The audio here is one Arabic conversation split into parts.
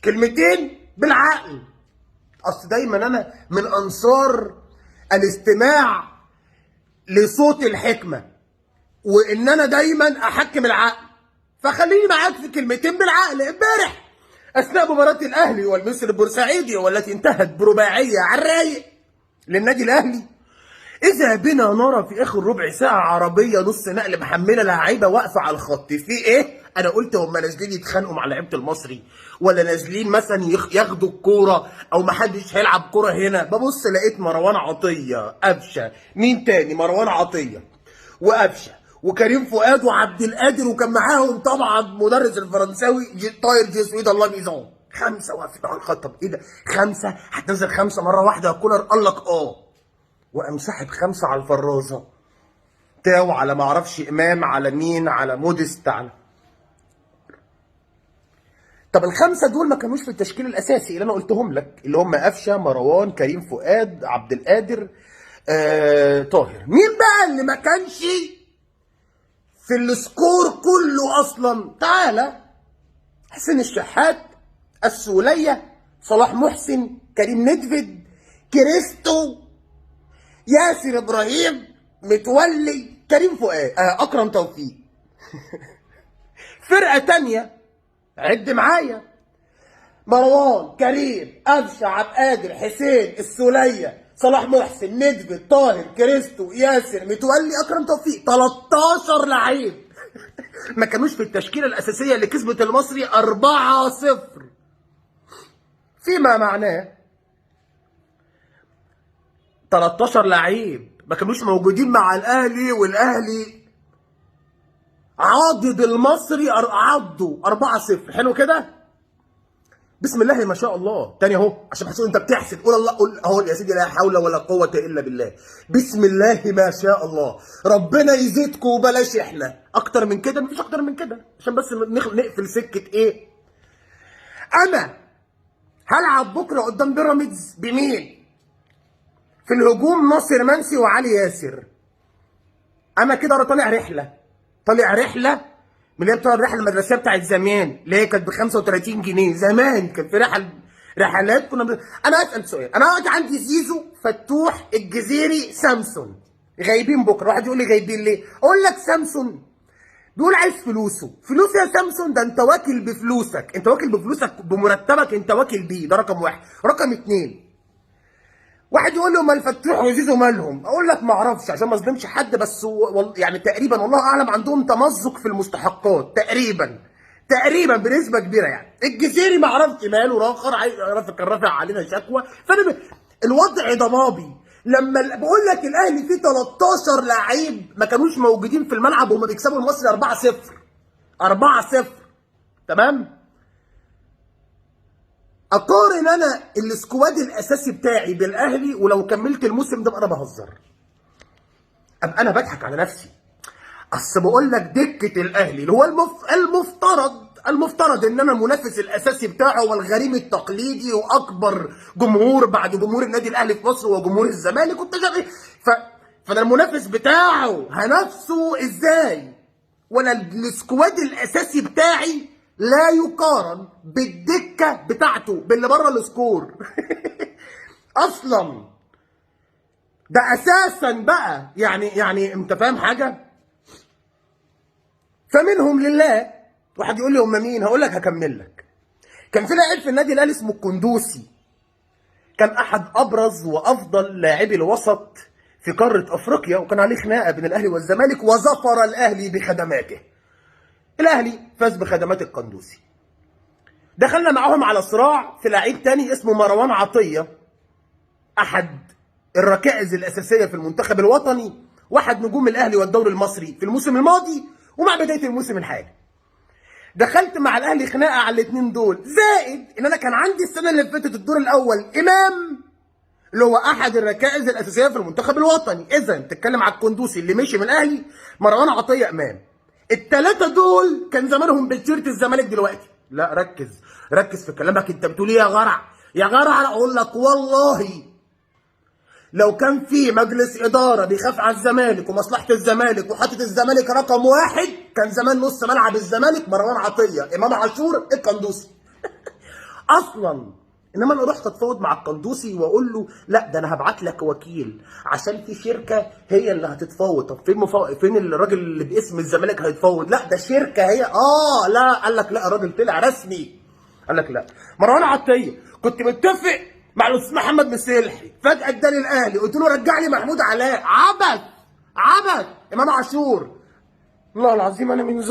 كلمتين بالعقل. اصل دايما انا من انصار الاستماع لصوت الحكمه، وان انا دايما احكم العقل. فخليني معاك في كلمتين بالعقل. امبارح اثناء مباراه الاهلي والمصري البورسعيدي والتي انتهت برباعيه على الرايق للنادي الاهلي، اذا بنا نرى في اخر ربع ساعه عربيه نص نقل محمله لعيبه واقفه على الخط. في ايه؟ انا قلت هم نازلين يتخانقوا مع لعيبه المصري، ولا نازلين مثلا ياخدوا الكوره، او ما حدش هيلعب كوره هنا. ببص لقيت مروان عطيه، قفشه، مين تاني؟ مروان عطيه وقفشه وكريم فؤاد وعبد القادر، وكان معاهم طبعا مدرس الفرنساوي طاير جيسويد الله ميزون. 5 واقفين على الخط. طب ايه ده؟ 5 هتنزل 5 مره واحده يا كولر؟ قال لك وقام ساحب 5 على الفرازه، تاو على ما اعرفش امام على مين على موديست على. طب ال5 دول ما كانوش في التشكيل الاساسي اللي انا قلتهم لك، اللي هم قفشه، مروان، كريم فؤاد، عبد القادر، طاهر. مين بقى اللي ما كانش في السكور كله اصلا؟ تعالى: حسين الشحات، السوليه، صلاح محسن، كريم ندفد، كريستو، ياسر ابراهيم، متولي، كريم فؤاد، اكرم توفيق. فرقه تانيه عد معايا: مروان، كريم، قفشه، عبد القادر، حسين، السوليه، صلاح محسن، ندفد، طاهر، كريستو، ياسر، متولي، اكرم توفيق. 13 لعيب ما كانوش في التشكيله الاساسيه اللي كسبت المصري 4-0، فيما معناه 13 لعيب ما كانوش موجودين مع الاهلي، والاهلي عاضد المصري، عضوا 4-0. حلو كده؟ بسم الله ما شاء الله. تاني اهو عشان تحسوا انت بتحسد، قول الله، قول اهو يا سيدي: لا حول ولا قوه الا بالله. بسم الله ما شاء الله. ربنا يزيدكم وبلاش احنا اكتر من كده. مفيش اكتر من كده، عشان بس نقفل سكه ايه. انا هلعب بكره قدام بيراميدز بمين؟ في الهجوم ناصر منسي وعلي ياسر. انا كده طالع رحله من اللي هي بتوع الرحله المدرسيه بتاعت زمان، اللي هي كانت ب 35 جنيه زمان. كان في رحلات انا اسال سؤال: انا دلوقتي عندي زيزو، فتوح، الجزيري، سامسون غايبين بكره. واحد يقول لي غايبين ليه؟ اقول لك: سامسون بيقول عايز فلوسه. فلوس يا سامسون؟ ده انت واكل بفلوسك، انت واكل بفلوسك بمرتبك، انت واكل بيه. ده رقم واحد. رقم 2: واحد يقول لي: امال فتوح وزيزو مالهم؟ اقول لك ما اعرفش عشان ما اظلمش حد، بس يعني تقريبا والله اعلم عندهم تمزق في المستحقات تقريبا بنسبه كبيره. يعني الجزيري ما اعرفش ماله، كان رافع علينا شكوى. فانا الوضع ضبابي. لما بقول لك الاهلي فيه 13 لعيب ما كانوش موجودين في الملعب وهم بيكسبوا المصري 4-0. تمام؟ اقارن انا السكواد الاساسي بتاعي بالاهلي، ولو كملت الموسم ده انا بهزر، ابقى انا بضحك على نفسي. اصل بقول لك دكه الاهلي اللي هو المفترض ان انا المنافس الاساسي بتاعه والغريم التقليدي واكبر جمهور بعد جمهور النادي الاهلي في مصر وجمهور الزمالك فانا المنافس بتاعه هنافسه ازاي؟ ولا السكواد الاساسي بتاعي لا يقارن بالدكه بتاعته باللي بره السكور. اصلا ده اساسا بقى، يعني انت فاهم حاجه؟ فمنهم لله. واحد يقول لي: هم مين؟ هقول لك، هكمل لك. كان في لاعب في النادي الاهلي اسمه القندوسي، كان احد ابرز وافضل لاعبي الوسط في قاره افريقيا، وكان عليه خناقه بين الاهلي والزمالك، وظفر الاهلي بخدماته. الاهلي فاز بخدمات القندوسي. دخلنا معاهم على صراع في لعيب تاني اسمه مروان عطيه، احد الركائز الاساسيه في المنتخب الوطني، واحد نجوم الاهلي والدوري المصري في الموسم الماضي ومع بدايه الموسم الحالي. دخلت مع الاهلي خناقه على الاثنين دول، زائد ان انا كان عندي السنه اللي فاتت الدور الاول امام، اللي هو احد الركائز الاساسيه في المنتخب الوطني. اذا تتكلم على القندوسي اللي مشي من الاهلي، مروان عطيه، امام. الثلاثه دول كان زمانهم بتشيرت الزمالك دلوقتي. لا، ركز في كلامك. انت بتقول ايه يا جرع؟ يا جرع اقول لك والله لو كان في مجلس اداره بيخاف على الزمالك ومصلحه الزمالك وحاطط الزمالك رقم واحد، كان زمان نص ملعب الزمالك مروان عطيه، امام عاشور، القندوسي. اصلا. انما انا رحت اتفاوض مع القندوسي واقول له لا ده انا هبعت لك وكيل عشان في شركه هي اللي هتتفاوض. طب فين الراجل اللي باسم الزمالك هيتفاوض؟ لا ده شركه هي. لا قال لك لا، الراجل طلع رسمي قال لك لا. مروان عطيه كنت متفق مع الاستاذ محمد مسلحي، فجاه اداني الاهلي، قلت له رجع لي محمود علاء. عبث. امام عاشور، والله العظيم انا من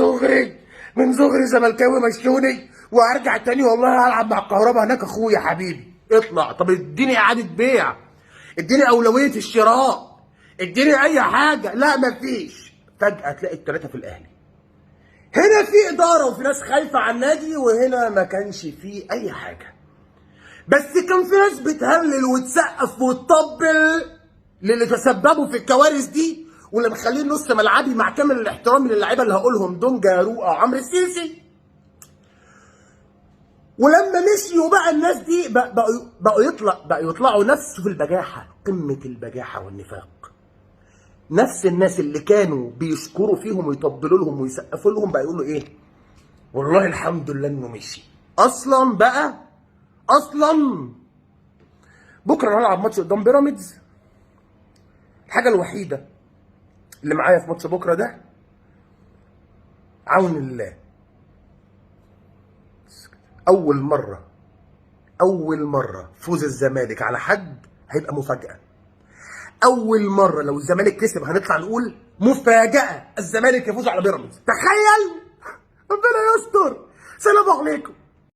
صغري زملكاوي مشوني، وهرجع تاني والله هلعب مع الكهرباء هناك. اخويا حبيبي اطلع، طب اديني اعاده بيع، اديني اولويه الشراء، اديني اي حاجه. لا مفيش. فجاه تلاقي الثلاثه في الاهلي. هنا في اداره وفي ناس خايفه على النادي، وهنا ما كانش فيه اي حاجه، بس كان في ناس بتهلل وتسقف وتطبل للي تسببوا في الكوارث دي، واللي مخلين نص ملعبي مع كامل الاحترام للاعيبه اللي هقولهم دونجا روقه وعمرو السيسي. ولما مشيوا بقى الناس دي بقوا يطلعوا نفسه في البجاحه، قمه البجاحه والنفاق. نفس الناس اللي كانوا بيشكروا فيهم ويطبلوا لهم ويسقفوا لهم بقى يقولوا ايه؟ والله الحمد لله انه مشي. اصلا بكره هنلعب ماتش قدام بيراميدز. الحاجه الوحيده اللي معايا في ماتش بكره ده عون الله. اول مره فوز الزمالك على حد هيبقى مفاجاه. اول مره لو الزمالك كسب هنطلع نقول مفاجاه الزمالك يفوز على بيراميدز. تخيل. ربنا يستر. سلام عليكم.